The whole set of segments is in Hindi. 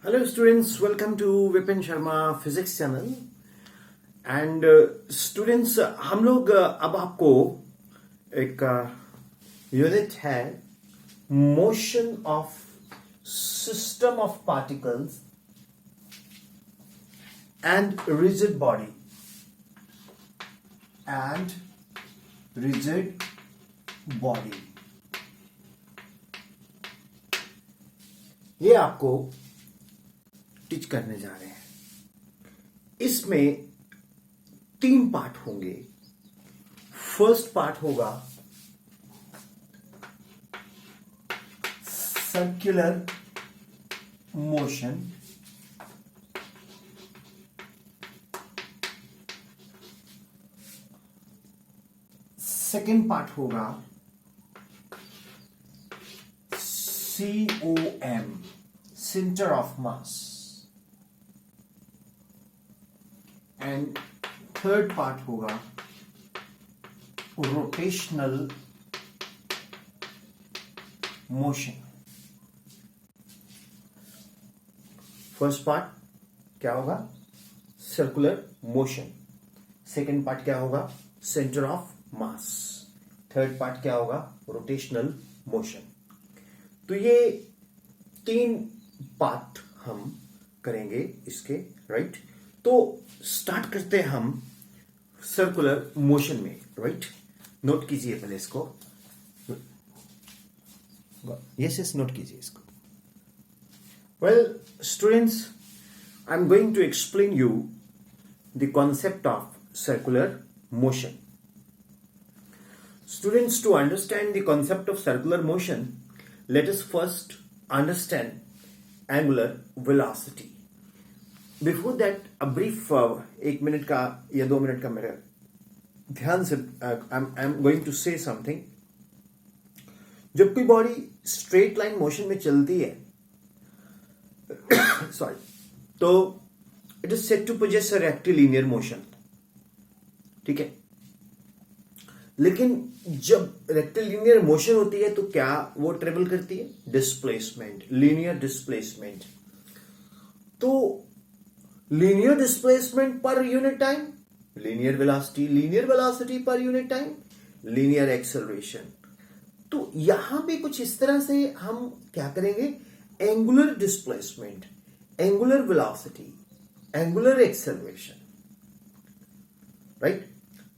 Hello students, welcome to Vipin Sharma Physics channel. And students, हम लोग अब आपको एक यूनिट है motion of system of particles and rigid body ये आपको टीच करने जा रहे हैं। इसमें 3 पार्ट होंगे। फर्स्ट पार्ट होगा सर्कुलर मोशन, सेकेंड पार्ट होगा COM, centre of mass, and third part होगा रोटेशनल मोशन। फर्स्ट पार्ट क्या होगा? Circular motion. सेकेंड पार्ट क्या होगा? Centre of mass. Third part क्या होगा? Rotational motion. तो ये 3 पार्ट हम करेंगे इसके, राइट? तो स्टार्ट करते हैं हम सर्कुलर मोशन में, राइट? नोट कीजिए पहले इसको। यस, नोट कीजिए इसको। Well students, I am going to explain you the concept of circular motion. Students, to understand the concept of circular motion, let us first understand angular velocity. Before that, a brief 1 minute का या 2 मिनट का मेरा ध्यान से I am going to say something. जब कोई बॉडी स्ट्रेट लाइन मोशन में चलती है सॉरी, तो it is said to possess a rectilinear motion. ठीक है, लेकिन जब रेक्टिलिनियर मोशन होती है तो क्या वो ट्रेवल करती है? Displacement, linear displacement. तो linear displacement per unit time, linear velocity per unit time, linear acceleration. तो यहां पे कुछ इस तरह से हम क्या करेंगे? Angular displacement, angular velocity, angular acceleration, right?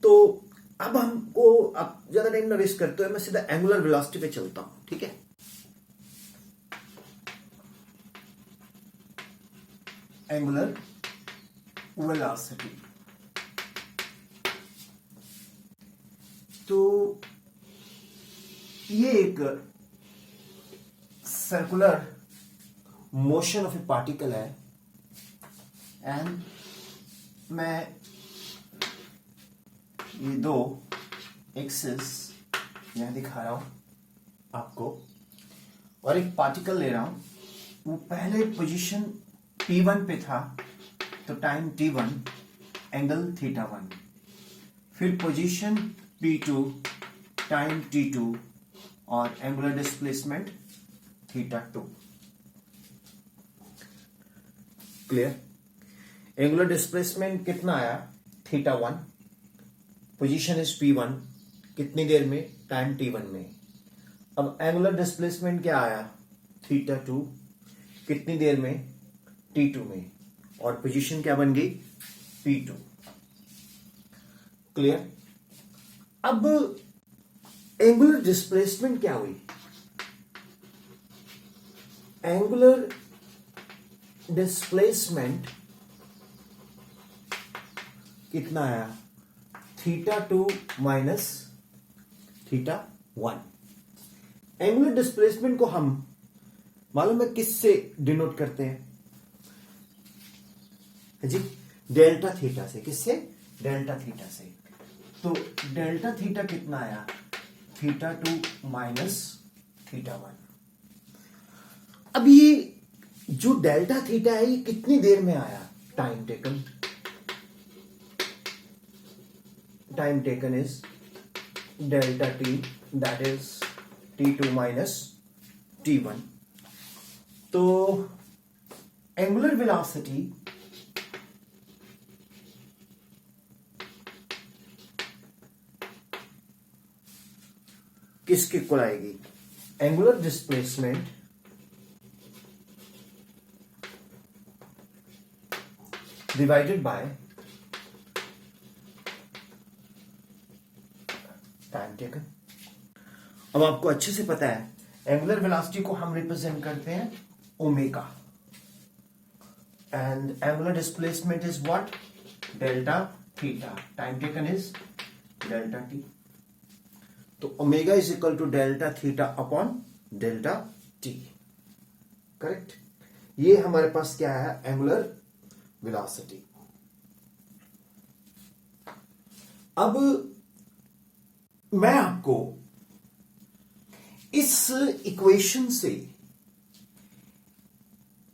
तो अब हमको अब ज्यादा टाइम ना वेस्ट करते हुए मैं सीधा एंगुलर वेलोसिटी पे चलता हूं. ठीक है, एंगुलर वेलोसिटी. तो ये एक circular motion of A particle है एंड मैं ये 2 एक्सिस यहां दिखा रहा हूं आपको और एक पार्टिकल ले रहा हूं. वो पहले पोजीशन P1 पे था तो टाइम T1, एंगल θ1. फिर पोजीशन P2, टाइम T2 और angular displacement θ2. Clear? Angular displacement कितना आया? θ1. पोजीशन इज P1, कितनी देर में? टाइम T1 में. अब एंगुलर डिस्प्लेसमेंट क्या आया? θ2, कितनी देर में? T2 में. और पोजीशन क्या बन गई? P2. क्लियर? अब एंगुलर डिस्प्लेसमेंट क्या हुई? एंगुलर डिस्प्लेसमेंट कितना आया? θ2 माइनस θ1. एंगुलर डिस्प्लेसमेंट को हम मालूम है किससे डिनोट करते हैं जी? डेल्टा थीटा से. किससे? डेल्टा थीटा से. तो डेल्टा थीटा कितना आया? θ2 माइनस θ1. अब ये जो डेल्टा थीटा है ये कितनी देर में आया? Time taken. Time taken is delta t, that is T2 minus T1. तो एंगुलर वेलोसिटी किसके इक्वल आएगी? Angular displacement divided by time taken. अब आपको अच्छे से पता है एंगुलर वेलोसिटी को हम रिप्रेजेंट करते हैं omega, and angular displacement is what? Delta theta. Time taken is delta t. तो omega is equal to delta theta upon delta t. Correct? ये हमारे पास क्या है? Angular velocity. अब मैं आपको इस इक्वेशन से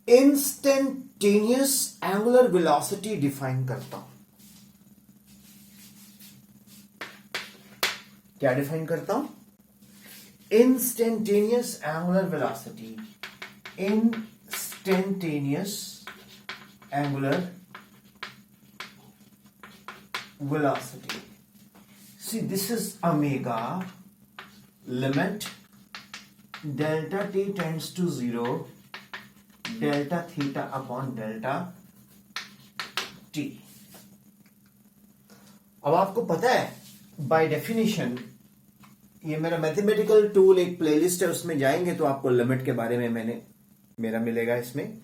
इंस्टेंटेनियस एंगुलर वेलोसिटी डिफाइन करता हूं। क्या डिफाइन करता हूं? Instantaneous angular velocity. Instantaneous angular velocity. See, this is omega, limit delta t tends to 0, delta theta upon delta t. अब आपको पता है बाय डेफिनेशन, ये मेरा मैथमेटिकल टूल एक प्लेलिस्ट है, उसमें जाएंगे तो आपको लिमिट के बारे में मेरा मिलेगा इसमें।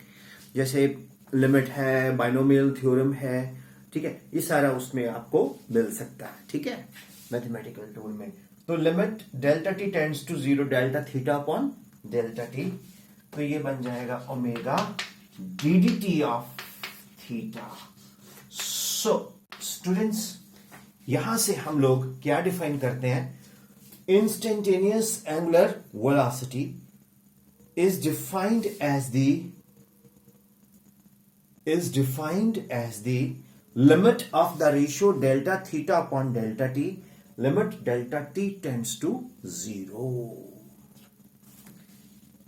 जैसे लिमिट है, बाइनोमियल थ्योरम है, ठीक है, ये सारा उसमें आपको मिल सकता है। ठीक है, मैथमेटिकल टूल में। तो limit delta t tends to 0 delta theta upon delta t, तो ये बन जाएगा omega d d t of theta. So students, यहां से हम लोग क्या डिफाइन करते हैं? Instantaneous angular velocity is defined as the limit of the ratio delta theta upon delta t, limit delta t tends to 0.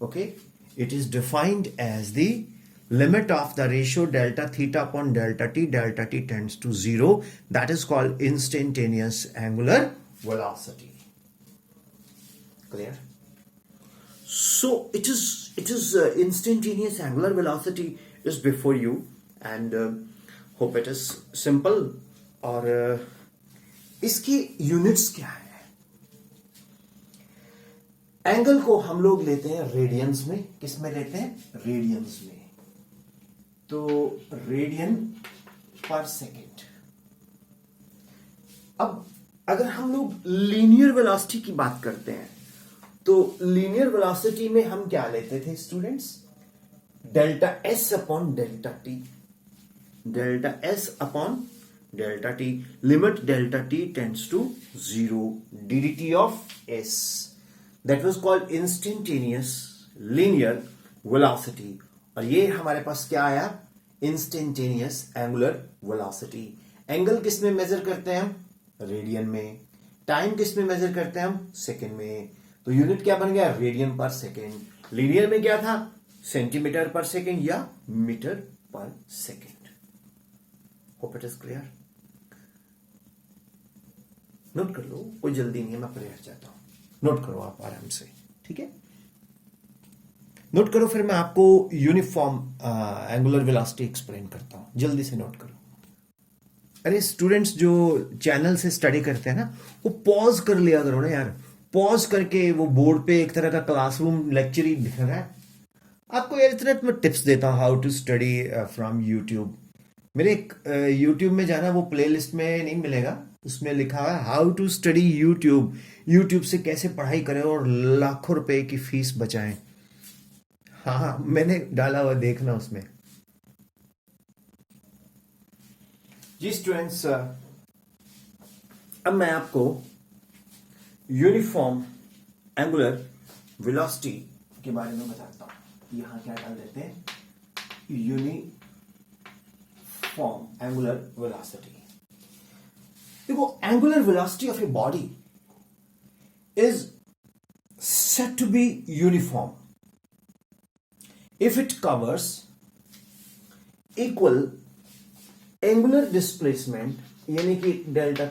Okay, it is defined as the limit of the ratio delta theta upon delta t tends to 0. That is called instantaneous angular velocity. Clear? So it is instantaneous angular velocity is before you, and hope it is simple. और इसकी यूनिट्स क्या है? एंगल को हम लोग लेते हैं रेडियंस में। किस में लेते हैं? रेडियंस में। तो रेडियन पर सेकेंड। अब अगर हम लोग लीनियर वेलोसिटी की बात करते हैं तो लीनियर वेलोसिटी में हम क्या लेते थे students? Delta s upon delta t. Delta s upon delta t, limit delta t tends to 0 d d t of s. That was called instantaneous linear velocity. और ये हमारे पास क्या आया? Instantaneous angular velocity. एंगल किस में मेजर करते हैं हम? रेडियन में। टाइम किस में मेजर करते हैं हम? सेकेंड में। तो यूनिट क्या बन गया? रेडियन पर सेकेंड। लीनियर में क्या था? सेंटीमीटर पर सेकेंड या मीटर पर second. Hope it is clear. Note कर लो, कोई जल्दी नहीं है, मैं पढ़ जाता हूं। नोट करो आप आराम से, ठीक है? नोट करो, फिर मैं आपको यूनिफॉर्म एंगुलर वेलोसिटी एक्सप्लेन करता हूं। जल्दी से नोट करो। अरे स्टूडेंट्स जो चैनल से स्टडी करते हैं ना, वो पॉज कर लिया करो ना यार। पॉज करके वो बोर्ड पे एक तरह का क्लासरूम लेक्चर ही दिख रहा है आपको। यार इतना मैं टिप्स देता हूँ how to study from YouTube. मेरे यूट्यूब में जाना, वो प्लेलिस्ट में नहीं मिलेगा, उसमें लिखा हुआ है how to study YouTube. YouTube से कैसे पढ़ाई करें और लाखों रुपए की फीस बचाएं। हाँ, मैंने डाला हुआ, देखना उसमें। जी स्टूडेंट्स, अब मैं आपको यूनिफॉर्म एंगुलर वेलोसिटी के बारे में बताता हूं। यहां क्या डाल देते हैं? Uniform angular velocity. देखो, angular velocity of a body is said to be uniform if it covers equal angular displacement, यानी कि delta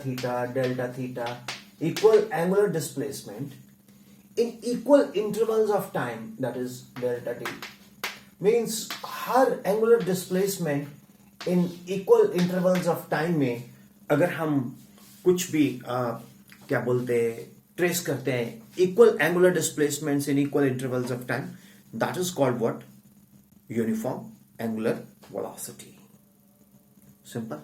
theta equal angular displacement in equal intervals of time, that is delta t, means हर angular displacement in equal intervals of time में अगर हम कुछ भी क्या बोलते हैं ट्रेस करते हैं, equal angular displacements in equal intervals of time, that is called what? Uniform angular velocity. Simple.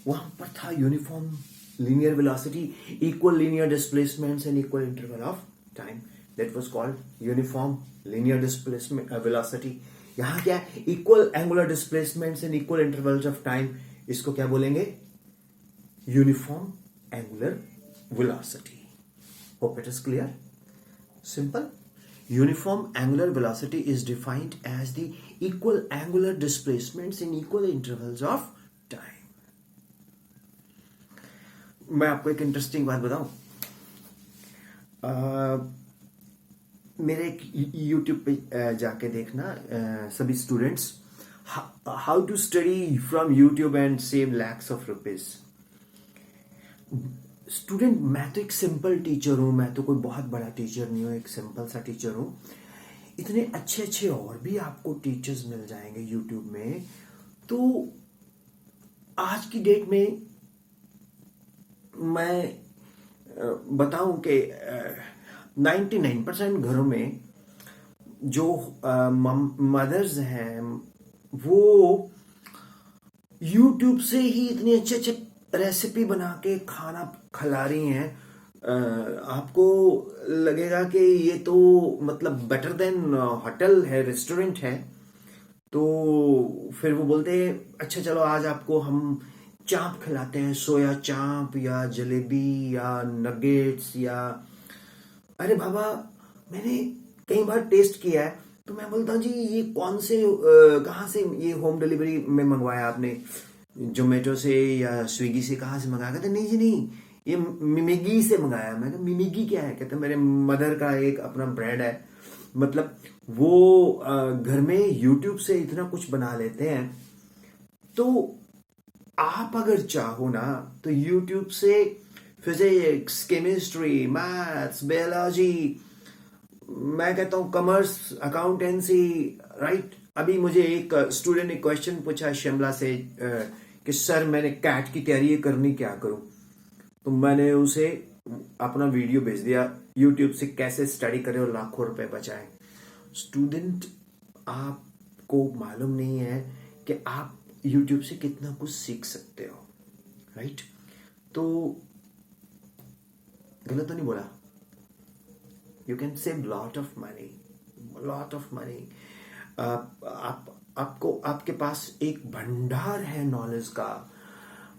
वहां पर था uniform linear velocity, equal linear displacements in equal interval of time, that was called uniform linear displacement velocity. यहां क्या है? Equal angular displacements in equal intervals of time, इसको क्या बोलेंगे? Uniform angular velocity. Hope it is clear? Simple. Uniform angular velocity is defined as the equal angular displacements in equal intervals of time. मैं आपको एक इंटरेस्टिंग बात बताऊं। मेरे एक YouTube पे जाके देखना सभी students, how to study from YouTube and save lakhs of rupees. Student, मैं तो एक सिंपल टीचर हूं, मैं तो कोई बहुत बड़ा टीचर नहीं हूं, एक सिंपल सा टीचर हूं। इतने अच्छे अच्छे और भी आपको टीचर्स मिल जाएंगे यूट्यूब में। तो आज की डेट में मैं बताऊं कि 99% घरों में जो मदर्स हैं वो यूट्यूब से ही इतने अच्छे अच्छे रेसिपी बना के खाना खिला रही हैं। आपको लगेगा कि ये तो मतलब बेटर देन होटल है, रेस्टोरेंट है। तो फिर वो बोलते हैं अच्छा चलो आज आपको हम चाप खिलाते हैं, सोया चाप या जलेबी या नगेट्स या, अरे बाबा मैंने कई बार टेस्ट किया है। तो मैं बोलता हूँ जी ये कौन से कहाँ से ये होम डिलीवरी में मंगवाया आपने? जोमेटो से या स्विगी से? कहाँ से मंगाया? कहते नहीं जी नहीं, ये मिमिगी से मंगाया। मैं कहा मिमिगी क्या है? कहते मेरे मदर का एक अपना ब्रांड है। मतलब वो घर में यूट्यूब से इतना कुछ बना लेते हैं। तो आप अगर चाहो ना तो यूट्यूब से फिजिक्स, केमिस्ट्री, मैथ्स, बायोलॉजी, मैं कहता हूं कॉमर्स, अकाउंटेंसी, राइट। अभी मुझे एक स्टूडेंट ने क्वेश्चन पूछा शिमला से कि सर मैंने कैट की तैयारी करनी, क्या करूं? तो मैंने उसे अपना वीडियो भेज दिया यूट्यूब से कैसे स्टडी करें और लाखों रुपए बचाएं। स्टूडेंट, आपको मालूम नहीं है कि आप यूट्यूब से कितना कुछ सीख सकते हो, राइट? तो गलत तो नहीं बोला? You can save lot of money, lot of money. आपको आपके पास एक भंडार है नॉलेज का,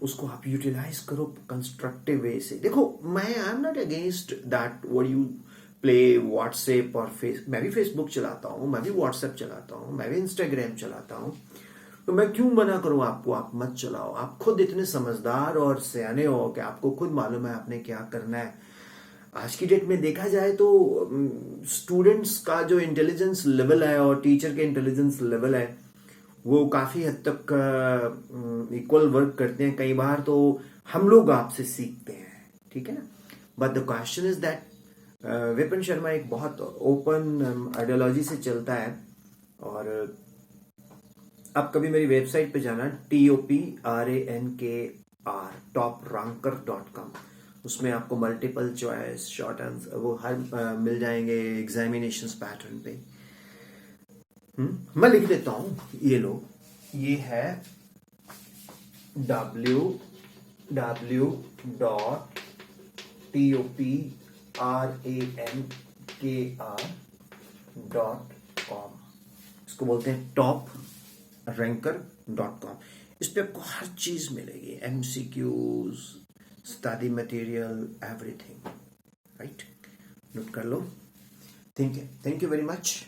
उसको आप यूटिलाइज करो कंस्ट्रक्टिव वे से। देखो मैं I am not against that what you play WhatsApp और मैं भी फेसबुक चलाता हूँ, मैं भी व्हाट्सएप चलाता हूँ, मैं भी इंस्टाग्राम चलाता हूँ। तो मैं क्यों मना करूं आपको? आप मत चलाओ। आप खुद इतने समझदार और सयाने हो कि आपको खुद मालूम है आपने क्या करना है। आज की डेट में देखा जाए तो स्टूडेंट्स का जो इंटेलिजेंस लेवल है और टीचर के इंटेलिजेंस लेवल है वो काफी हद तक इक्वल वर्क करते हैं। कई बार तो हम लोग आपसे सीखते हैं, ठीक है ना। But the question is that Vipin Sharma एक बहुत ओपन आइडियोलॉजी से चलता है। और आप कभी मेरी वेबसाइट पे जाना, TOPRANKR toprankar.com, उसमें आपको मल्टीपल चॉइस, शॉर्ट आंसर वो हर मिल जाएंगे एग्जामिनेशन पैटर्न पे। मैं लिख देता हूं, ये लो, ये है www.toprankr.com, इसको बोलते हैं toprankar.com। इस पे आपको हर चीज मिलेगी, MCQs, study material, everything, right? Note कर लो। Thank you very much.